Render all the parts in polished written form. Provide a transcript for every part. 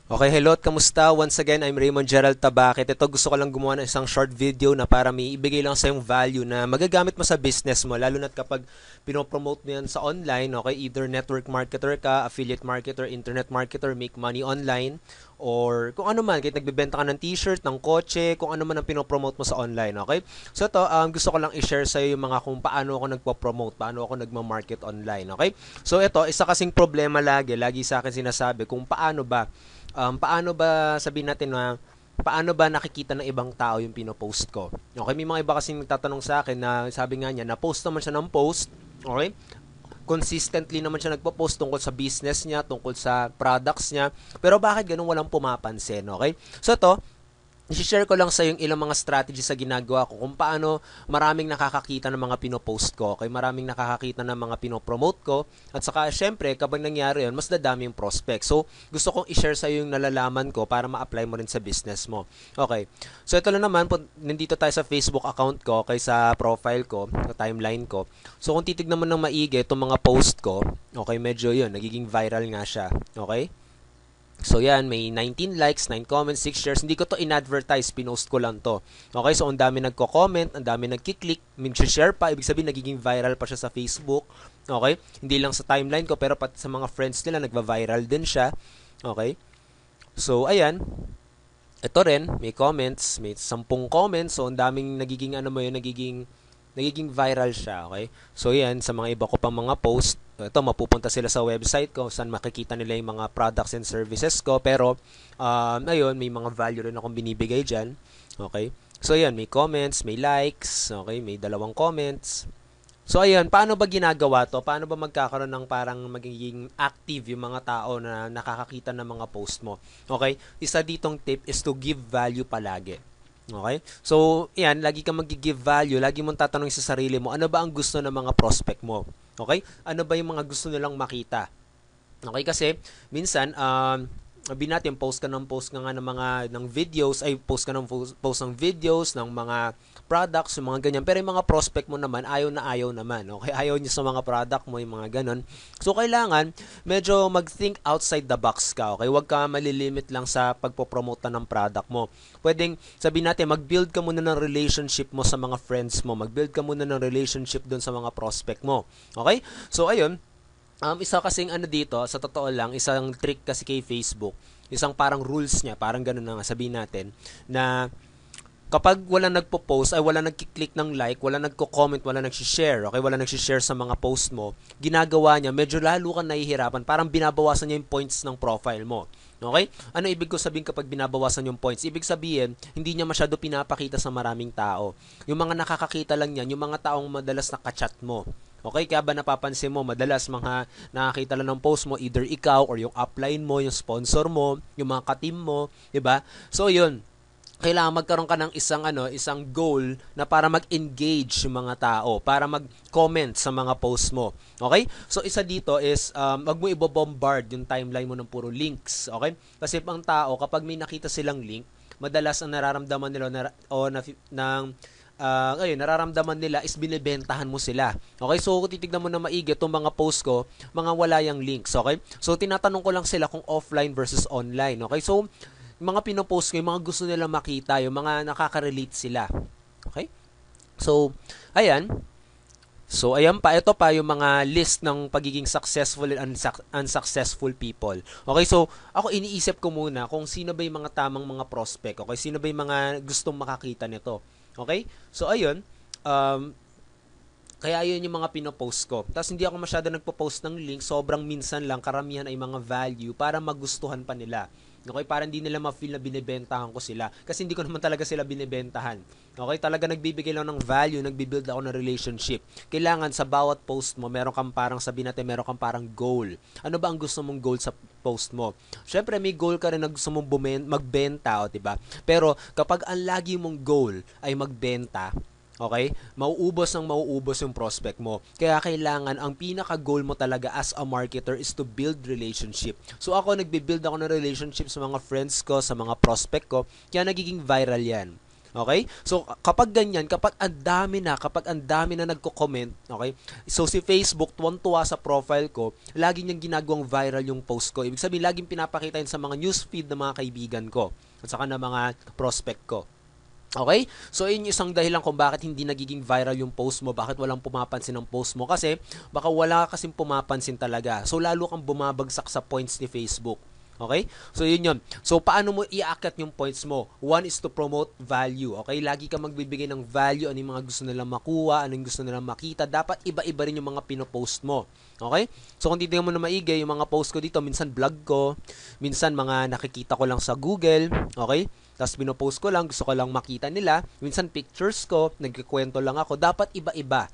Okay, hello at kamusta? Once again, I'm Raymond Gerald Tabakit. Ito gusto ko lang gumawa ng isang short video na para may ibigay lang sa yung value na magagamit mo sa business mo, lalo na kapag pinopromote mo yan sa online, okay? Either network marketer ka, affiliate marketer, internet marketer, make money online, or kung ano man, kahit nagbebenta ka ng t-shirt, ng kotse, kung ano man ang pinopromote mo sa online, okay? So ito, gusto ko lang i-share sa iyo yung mga kung paano ako nagpo-promote, paano ako nagma-market online, okay? So ito, isa kasing problema lagi sa akin sinasabi kung paano ba sabihin natin na paano ba nakikita ng ibang tao yung pinopost ko. Okay, may mga iba kasing nagtatanong sa akin na sabi nga niya, na-post naman siya ng post, okay? Consistently naman siya nagpo-post tungkol sa business niya, tungkol sa products niya, pero bakit ganun walang pumapansin, okay? So to, i-share ko lang sa yung ilang mga strategy sa ginagawa ko kung paano maraming nakakakita ng mga pinopost ko, okay? Maraming nakakakita ng mga pinopromote ko, at saka syempre kapag nangyari yun, mas dadami yung prospect. So gusto kong i-share sa yung nalalaman ko para ma-apply mo rin sa business mo. Okay, so ito lang naman, nandito tayo sa Facebook account ko, okay, sa profile ko, sa timeline ko. So kung titignan mo ng maigi itong mga post ko, okay, medyo yun, nagiging viral nga siya, okay? So yan, may 19 likes, 9 comments, 6 shares. Hindi ko to in-advertise, pinost ko lang to. Okay, so ang dami nagko-comment, ang dami nagki-click, share pa, ibig sabihin nagiging viral pa siya sa Facebook. Okay? Hindi lang sa timeline ko, pero pati sa mga friends nila nagva-viral din siya. Okay? So ayan, ito rin, may comments, may 10 comments. So ang daming nagiging ano mo yun, nagiging viral siya, okay? So yan, sa mga iba ko pang mga post, ito mapupunta sila sa website ko saan makikita nila yung mga products and services ko, pero ayun, may mga value rin akong binibigay diyan. Okay? So yan, may comments, may likes, okay, may 2 comments. So ayun, paano ba ginagawa to? Paano ba magkakaroon ng parang magiging active yung mga tao na nakakakita ng mga post mo? Okay? Isa ditong tip is to give value palagi. Okay? So, yan, lagi kang mag-give value, lagi mong tatanungin sa sarili mo, ano ba ang gusto ng mga prospect mo? Okay? Ano ba yung mga gusto nilang makita? Okay, kasi minsan sabi natin post ka nga ng mga ng videos, ay post ng videos ng mga products, yung mga ganyan. Pero yung mga prospect mo naman ayaw naman. Okay, ayaw niya sa mga product mo, yung mga ganon. So kailangan medyo mag-think outside the box ka. Okay, huwag ka malilimit lang sa pagpo-promote ng product mo. Pwedeng sabihin natin mag-build ka muna ng relationship mo sa mga friends mo. Mag-build ka muna ng relationship doon sa mga prospect mo. Okay? So ayun, isa kasing ano dito, sa totoo lang, isang trick kasi kay Facebook, isang parang rules niya, parang ganun na nga sabihin natin, na kapag wala nagpo-post, ay wala nagki-click ng like, wala nagko-comment, wala nagsi-share, okay, wala nagsi-share sa mga post mo, ginagawa niya, medyo lalo kang nahihirapan, parang binabawasan niya yung points ng profile mo. Okay? Ano ibig ko sabihin kapag binabawasan yung points? Ibig sabihin, hindi niya masyado pinapakita sa maraming tao. Yung mga nakakakita lang niyan, yung mga taong madalas nakachat mo. Okay, kaya ba napapansin mo, madalas mga nakakita lang ng post mo, either ikaw or yung upline mo, yung sponsor mo, yung mga ka-team mo, 'di ba? So 'yun, kailangan magkaroon ka ng isang goal na para mag-engage yung mga tao, para mag-comment sa mga post mo. Okay? So isa dito is wag mo ibo-bombard yung timeline mo ng puro links, okay? Kasi pang tao kapag may nakita silang link, madalas ang nararamdaman nila nararamdaman nila is binebentahan mo sila. Okay? So, kung titignan mo na maigi itong mga post ko, mga wala yung links. Okay? So, tinatanong ko lang sila kung offline versus online. Okay? So, yung mga pinopost ko, yung mga gusto nila makita, yung mga nakaka-relate sila. Okay? So, ayan. So, ayan pa. Ito pa yung mga list ng pagiging successful and unsuccessful people. Okay? So, ako iniisip ko muna kung sino ba yung mga tamang mga prospect. Okay? Sino ba yung mga gustong makakita nito. Okay? So, ayun. Um, Kaya ayun yung mga pinopost ko. Tapos hindi ako masyado nagpo-post ng link. Sobrang minsan lang. Karamihan ay mga value para magustuhan pa nila. Okay? Para hindi nila ma-feel na binibentahan ko sila. Kasi hindi ko naman talaga sila binibentahan. Okay? Talaga nagbibigay lang ng value. Nagbibuild ako ng relationship. Kailangan sa bawat post mo, meron kang parang sabihin natin, meron kang parang goal. Ano ba ang gusto mong goal sa post mo? Siyempre, may goal ka rin na gusto mong magbenta, o, diba? Pero kapag ang lagi mong goal ay magbenta, okay? Mauubos yung prospect mo. Kaya kailangan, ang pinaka-goal mo talaga as a marketer is to build relationship. So ako, nagbe-build ako ng relationship sa mga friends ko, sa mga prospect ko, kaya nagiging viral yan. Okay? So, kapag ganyan, kapag ang dami na nagko-comment, okay? So, si Facebook, tuwan-tuwa sa profile ko, lagi niyang ginagawang viral yung post ko. Ibig sabihin, laging pinapakita yun sa mga newsfeed ng mga kaibigan ko at saka ng mga prospect ko. Okay? So, yun yung isang dahilan kung bakit hindi nagiging viral yung post mo, bakit walang pumapansin ng post mo. Kasi, baka wala kasing pumapansin talaga. So, lalo kang bumabagsak sa points ni Facebook. Okay? So, yun yun. So, paano mo iaakit yung points mo? One is to promote value. Okay? Lagi ka magbibigay ng value. Ano yung mga gusto nilang makuha, ano yung gusto nilang makita. Dapat iba-iba rin yung mga pinopost mo. Okay? So, kung titignan mo na maigi, yung mga post ko dito, minsan vlog ko, minsan mga nakikita ko lang sa Google. Okay? Tapos pinopost ko lang, gusto ko lang makita nila. Minsan pictures ko, nagkikwento lang ako. Dapat iba-iba.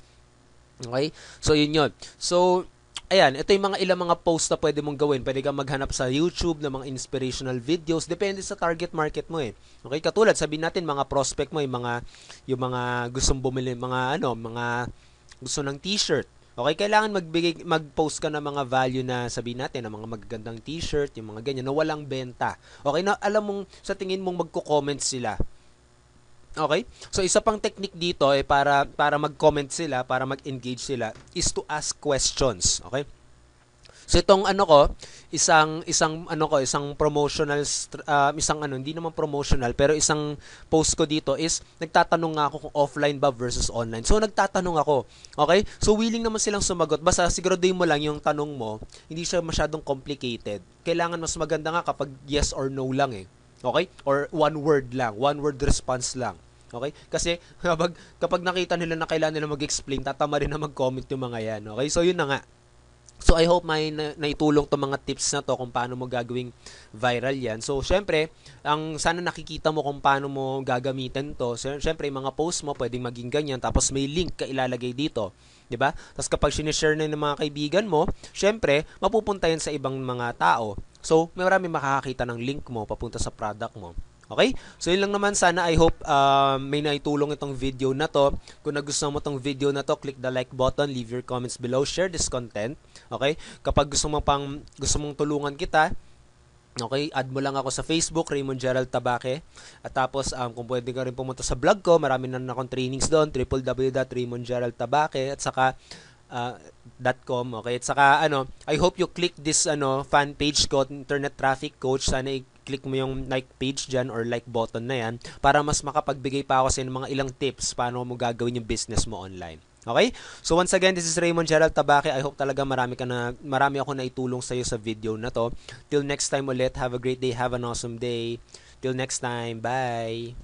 Okay? So, yun yun. So, ayan, ito yung mga ilang mga posts na pwede mong gawin. Pwede kang maghanap sa YouTube ng mga inspirational videos. Depende sa target market mo eh. Okay, katulad sabihin natin mga prospect mo, yung mga gustong bumili, mga gusto ng t-shirt. Okay, kailangan mag-post ka ng mga value na sabihin natin, ng mga magagandang t-shirt, yung mga ganyan, na walang benta. Okay, na alam mong, sa tingin mong magko-comment sila. Okay? So isa pang technique dito ay para mag-comment sila, para mag-engage sila is to ask questions. Okay? So itong isang promotional hindi naman promotional pero isang post ko dito is nagtatanong nga ako kung offline ba versus online. So nagtatanong ako. Okay? So willing naman silang sumagot. Basta siguraduhin mo lang yung tanong mo, hindi siya masyadong complicated. Kailangan mas maganda nga kapag yes or no lang eh. Okay? Or one word lang, one word response lang. Okay? Kasi kapag nakita nila na kailangan nila mag-explain, tatama rin na mag-comment yung mga yan. Okay? So yun na nga. So I hope may naitulong to mga tips na to kung paano mo gagawing viral yan. So syempre, sana nakikita mo kung paano mo gagamitin to. So, syempre, yung mga post mo pwedeng maging ganyan tapos may link ka ilalagay dito. 'Di ba? Tapos kapag sinishare na ng mga kaibigan mo, syempre, mapupunta yan sa ibang mga tao. So, marami makakakita ng link mo papunta sa product mo. Okay? So, yun lang naman. Sana I hope may naitulong itong video na to. Kung nagustuhan mo itong video na to, click the like button, leave your comments below, share this content. Okay? Kapag gusto mong tulungan kita, okay, add mo lang ako sa Facebook, Raymond Gerald Tabaque. At tapos, kung pwede ka rin pumunta sa blog ko, marami na akong trainings doon, www.raymondgeraldtabaque at saka .com, okay? At saka I hope you click this fan page ko, Internet Traffic Coach. Sana i-click mo yung like page dyan or like button na yan para mas makapagbigay pa ako sa mga ilang tips paano mo gagawin yung business mo online. Okay? So once again, this is Raymond Gerald Tabaque. I hope talaga marami ako naitulong sa iyo sa video na to. Till next time ulit, have a great day, have an awesome day. Till next time, bye.